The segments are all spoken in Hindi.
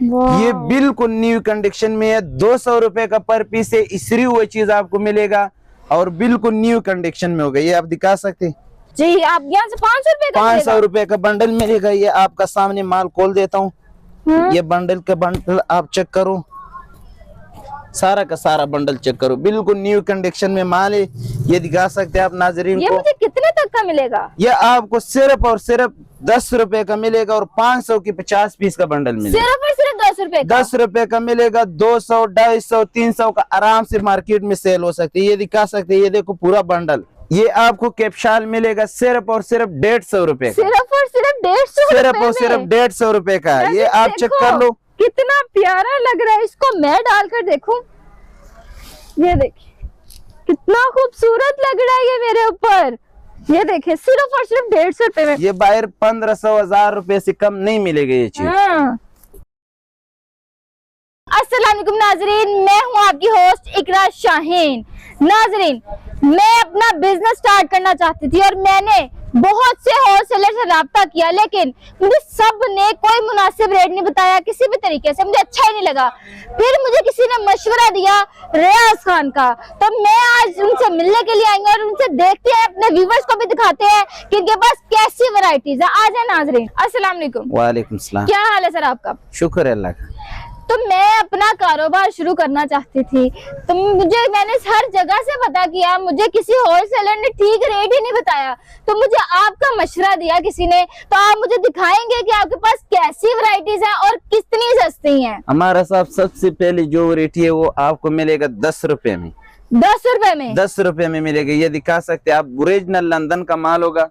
ये बिल्कुल न्यू कंडीशन में है। 200 रुपए का पर पीस है। इसरी हुआ चीज आपको मिलेगा और बिल्कुल न्यू कंडीशन में होगा। ये आप दिखा सकते हैं जी। आप यहाँ से 500 रुपए का 500 रुपए का बंडल मिलेगा। ये आपका सामने माल खोल देता हूँ। ये बंडल का बंडल आप चेक करो, सारा का सारा बंडल चेक करो, बिल्कुल न्यू कंडीशन में माल है। ये दिखा सकते हैं आप नाजरीन ये को। मुझे कितने तक का मिलेगा? ये आपको सिर्फ और सिर्फ 10 रुपए का मिलेगा और 500 की 50 पीस का बंडल मिलेगा। सिर्फ और सिर्फ 10 रुपए का? 10 रुपए का मिलेगा। 200, 250, 300 का आराम से मार्केट में सेल हो सकती है। ये दिखा सकते हैं, ये देखो पूरा बंडल। ये आपको कैप्शाल मिलेगा सिर्फ और सिर्फ 150 रुपए का। सिर्फ और सिर्फ 150 सिर्फ और सिर्फ 150 रुपए का। ये आप चेक कर लो, कितना प्यारा लग रहा है। इसको मैं डालकर देखूं, ये देखिए कितना खूबसूरत लग रहा है ये मेरे ऊपर। ये देखिए सिर्फ और सिर्फ 150 रुपए में। ये बाहर 1500, 1000 रुपए से कम नहीं मिलेगा ये चीज। अस्सलाम वालेकुम नाजरीन, मैं हूं आपकी होस्ट इकरा शाहीन। नाजरीन, मैं अपना बिजनेस स्टार्ट करना चाहती थी और मैंने बहुत से होलसेलर से राब्ता किया, लेकिन मुझे सब ने कोई मुनासिब रेट नहीं बताया किसी भी तरीके से। मुझे अच्छा ही नहीं लगा। फिर मुझे किसी ने मशवरा दिया रियाज खान का, तो मैं आज उनसे मिलने के लिए आई हूं और उनसे देखते हैं, अपने व्यूवर्स को भी दिखाते हैं कि इनके पास कैसी वैरायटीज है। आ जाए नाजरीन। अस्सलाम वालेकुम। वालेकुम सलाम। क्या हाल है सर आपका? शुक्र है अल्लाह का। तो मैं अपना कारोबार शुरू करना चाहती थी, तो मैंने हर जगह से पता किया, मुझे किसी होलसेलर ने ठीक रेट ही नहीं बताया। तो मुझे आपका मशवरा दिया किसी ने, तो आप मुझे दिखाएंगे कि आपके पास कैसी वैरायटीज हैं और कितनी सस्ती हैं? हमारा साहब सबसे पहले जो रेट है वो आपको मिलेगा 10 रुपए में। 10 रुपए में? 10 रुपए में मिलेगा। ये दिखा सकते हैं आप, ओरिजिनल लंदन का माल होगा।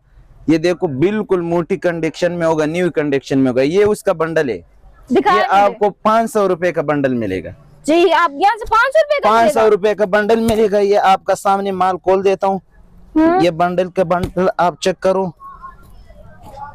ये देखो बिल्कुल मोटी कंडीशन में होगा, न्यू कंडीशन में होगा। ये उसका बंडल है। ये आपको 500 रुपए का बंडल मिलेगा। जी। आप यहाँ से 500 रुपए का? 500 रुपए का बंडल मिलेगा। ये आपका सामने माल खोल देता हूँ। ये बंडल का बंडल आप चेक करो,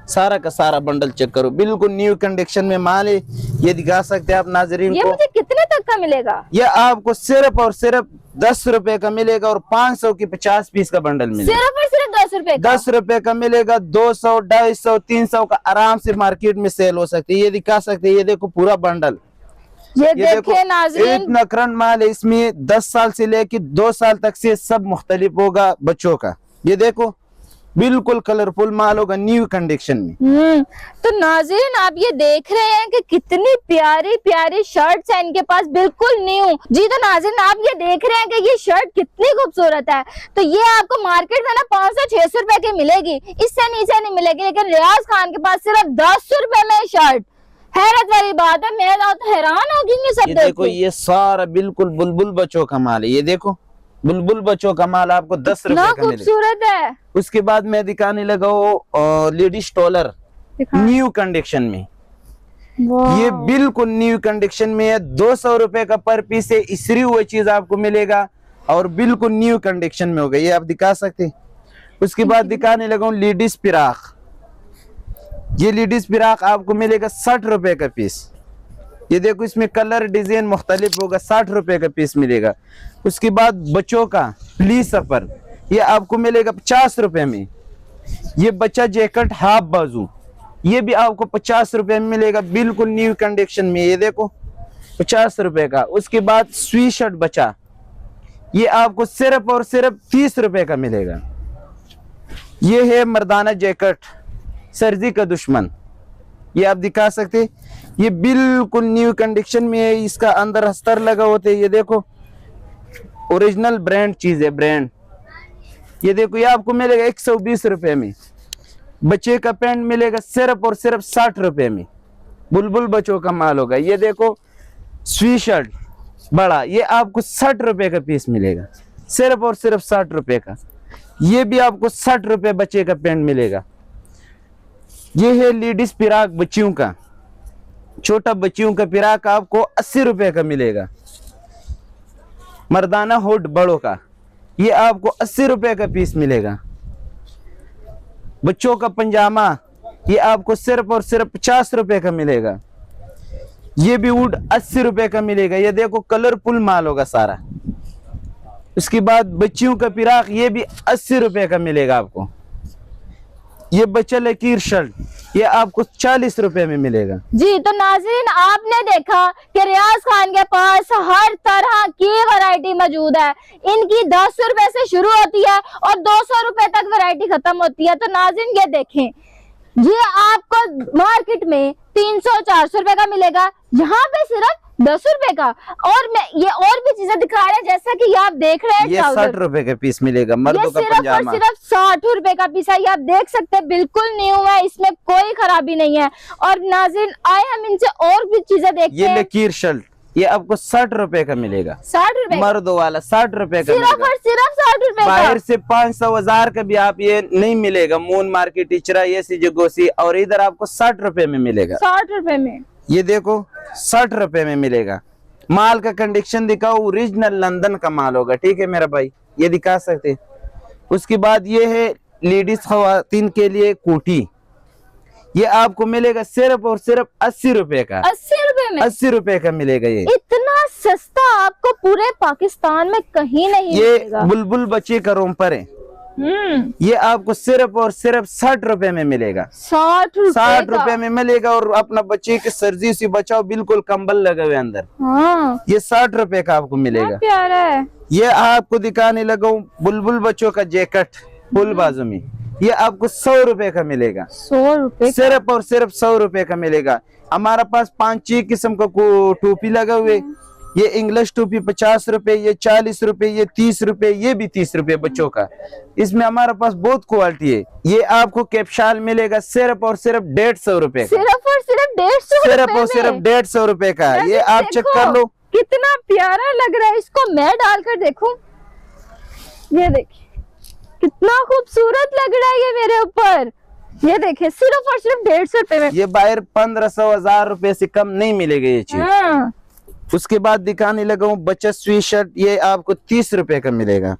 सारा का सारा बंडल चेक करो, बिल्कुल न्यू कंडीशन में माल है। ये दिखा सकते हैं आप नाजरीन ये को। मुझे कितने तक का मिलेगा? ये आपको सिर्फ और सिर्फ 10 रुपए का मिलेगा और 500 की 50 पीस का बंडल मिलेगा। सिर्फ और सिर्फ 10 रुपए का? 10 रुपए का मिलेगा। 200, 250, 300 का आराम से मार्केट में सेल हो सकती है। ये दिखा सकते हैं, ये देखो पूरा बंडल। ये देखो देखिए नाज़रीन, इतना करंट माल है। इसमें 10 साल से लेकर 2 साल तक से सब मुख्तलिफ होगा बच्चों का। ये देखो बिल्कुल कलरफुल माल होगा, न्यू कंडीशन में। तो नाज़रीन आप ये देख रहे हैं कि कितनी प्यारी प्यारी शर्ट्स हैं इनके पास, बिल्कुल न्यू। जी तो नाज़रीन आप ये देख रहे हैं कि ये शर्ट कितनी खूबसूरत है। तो ये आपको मार्केट में ना 500-600 रुपए की मिलेगी, इससे नीचे नहीं मिलेगी। लेकिन रियाज खान के पास सिर्फ 10 रुपए में शर्ट। हैरत वाली बात है, मैं तो हैरान होगी ये सब। देखो ये सारा बिल्कुल बुलबुल बच्चों का माल है। ये देखो बुलबुल बच्चों का माल आपको 10 रुपए का खूबसूरत है। उसके बाद मैं दिखाने लगा वो लेडीज टॉलर न्यू कंडीशन में। ये बिल्कुल न्यू कंडीशन में है। 200 रुपए का पर पीस है। इसरी हुआ चीज आपको मिलेगा और बिल्कुल न्यू कंडीशन में होगा। ये आप दिखा सकते हैं। उसके बाद दिखाने लगा हूँ लेडीज फिराक। ये लेडीज फिराक आपको मिलेगा 60 रुपए का पीस। ये देखो इसमें कलर डिजाइन मुख्तलिफ होगा, 60 रुपए का पीस मिलेगा। उसके बाद बच्चों का प्लीज सफर, ये आपको मिलेगा 50 रुपए में। ये बच्चा जैकेट हाफ बाजू, ये भी आपको 50 रुपए में मिलेगा, बिल्कुल न्यू कंडीशन में। ये देखो 50 रुपए का। उसके बाद स्वी शर्ट बच्चा, ये आपको सिर्फ और सिर्फ 30 रुपए का मिलेगा। ये है मर्दाना जैकेट सर्दी का दुश्मन, ये आप दिखा सकते। ये बिल्कुल न्यू कंडीशन में है। इसका अंदर अस्तर लगा होते हैं। ये देखो ओरिजिनल ब्रांड चीज है, ब्रांड। ये देखो ये आपको मिलेगा 120 रुपए में। बच्चे का पैंट मिलेगा सिर्फ और सिर्फ 60 रुपए में। बुलबुल बच्चों का माल होगा। ये देखो स्वी शर्ट बड़ा, ये आपको 60 रुपए का पीस मिलेगा, सिर्फ और सिर्फ 60 रुपए का। ये भी आपको 60 रुपए बच्चे का पैंट मिलेगा। ये है लेडीज फिराक बच्चियों का, छोटा बच्चियों का फिराक आपको 80 रुपए का मिलेगा। मर्दाना हुड बड़ों का, ये आपको 80 रुपए का पीस मिलेगा। बच्चों का पंजामा, ये आपको सिर्फ और सिर्फ 50 रुपए का मिलेगा। ये भी वुड 80 रुपए का मिलेगा। ये देखो कलरफुल माल होगा सारा। उसके बाद बच्चियों का फिराक, ये भी 80 रुपए का मिलेगा आपको। ये बच्चा लकीर शर्ट, ये आपको 40 रुपए में मिलेगा। जी तो नाज़रीन, आपने देखा कि रियाज खान के पास हर तरह की वैरायटी मौजूद है। इनकी 10 रुपए से शुरू होती है और 200 रुपए तक वैरायटी खत्म होती है। तो नाज़रीन ये देखें, ये आपको मार्केट में 300-400 रुपए का मिलेगा, यहाँ पे सिर्फ 10 रुपए का। और मैं ये और भी चीजें दिखा रहे हैं, जैसा कि ये आप देख रहे हैं, ये 60 रुपए का पीस मिलेगा, मर्दों का पंजामा। सिर्फ 60 रुपए का पीस है, ये आप देख सकते हैं, बिल्कुल न्यू है, इसमें कोई खराबी नहीं है। और नाज़रीन आए हम इनसे और भी चीजें देखते हैं। ये लकीर शर्ट, ये आपको 60 रुपए का मिलेगा। 60 रुपए मर्दों वाला 60 रुपए का सिर्फ मिलेगा। और सिर्फ 60 रुपए का। बाहर से 500-1000 का भी आप ये नहीं मिलेगा। मून मार्केट, इचरा, ये सी जगोसी, और इधर आपको 60 रुपए में मिलेगा। 60 रुपए में ये देखो 60 रुपए में मिलेगा। माल का कंडीशन दिखाओ, ओरिजिनल लंदन का माल होगा, ठीक है मेरा भाई, ये दिखा सकते। उसके बाद ये है लेडीज खवातीन के लिए कोटी, ये आपको मिलेगा सिर्फ और सिर्फ 80 रुपए का। 80 रुपए में 80 रुपए का मिलेगा। ये इतना सस्ता आपको पूरे पाकिस्तान में कहीं नहीं ये मिलेगा। बुलबुल बच्चे का रोम्पर है, ये आपको सिर्फ और सिर्फ 60 रुपए में मिलेगा। 60 रुपए में मिलेगा। और अपना बच्चे की सर्दी से बचाओ, बिल्कुल कंबल लगे हुए अंदर। हाँ, ये 60 रुपए का आपको मिलेगा। प्यारा है। ये आपको दिखाने लगा हूँ बुलबुल बच्चों का जैकेट फुल बाजू में, ये आपको 100 रुपए का मिलेगा। 100 रुपए सिर्फ और सिर्फ 100 रुपए का मिलेगा। हमारा पास 5-6 किस्म का टोपी लगा हुए, ये इंग्लिश टोपी 50 रुपए, ये 40 रुपए, ये 30 रुपए, ये भी 30 रुपए बच्चों का। इसमें हमारा पास बहुत क्वालिटी है। ये आपको कैप्शाल मिलेगा सिर्फ और सिर्फ 150 रुपए का। सिर्फ और सिर्फ 150 सिर्फ और सिर्फ 150 रुपए का। ये आप चेक कर लो, कितना प्यारा लग रहा है। इसको मैं डालकर देखूं, ये देखिए कितना खूबसूरत लग रहा है ये मेरे ऊपर। ये देखिए सिर्फ और सिर्फ 150 रुपए में। ये बाहर 1500-1000 रुपए से कम नहीं मिलेगा ये चीज। हाँ। उसके बाद दिखाने लगा हूँ बचत स्वीट शर्ट, ये आपको 30 रुपए का मिलेगा।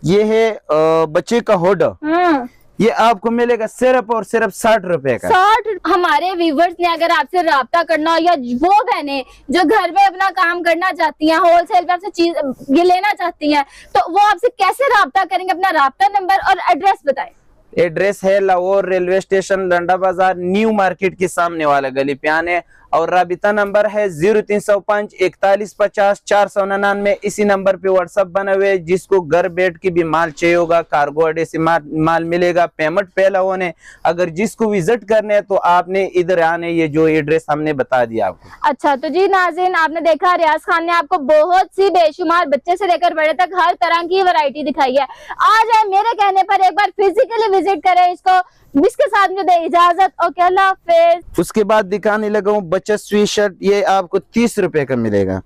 ये है बच्चे का होडर, हाँ। ये आपको मिलेगा सिर्फ और सिर्फ 60 रुपए का। 60। हमारे व्यूवर्स ने अगर आपसे राब्ता करना हो, या वो बहनें जो घर में अपना काम करना चाहती हैं, होलसेल पे आपसे चीज ये लेना चाहती हैं, तो वो आपसे कैसे राब्ता करेंगे? अपना राब्ता नंबर और एड्रेस बताएं। एड्रेस है लाहौर रेलवे स्टेशन, लंडा बाजार, न्यू मार्केट के सामने वाला गली पे आने। और राबिता नंबर है 0305 4150 499। इसी नंबर पे व्हाट्सएप बना हुए है। जिसको घर बैठ के भी माल चाहिए होगा, कार्गो अड्डे से माल मिलेगा, पेमेंट पहला होने। अगर जिसको विजिट करने है तो आपने इधर आने, ये जो एड्रेस हमने बता दिया आपको। अच्छा तो जी नाज़रीन, आपने देखा रियाज खान ने आपको बहुत सी बेशुमार बच्चे से लेकर बड़े तक हर तरह की वैरायटी दिखाई है। आ जाए मेरे कहने पर एक बार फिजिकली विजिट करें इसको। इसके साथ मुझे दे इजाजत। ओके, अल्लाह हाफिज। उसके बाद दिखाने लगा हूँ बचत स्वीट शर्ट, ये आपको 30 रुपए का मिलेगा।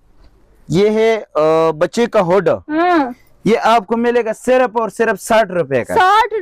ये है बच्चे का होडर, ये आपको मिलेगा सिर्फ और सिर्फ 60 रुपए का। 60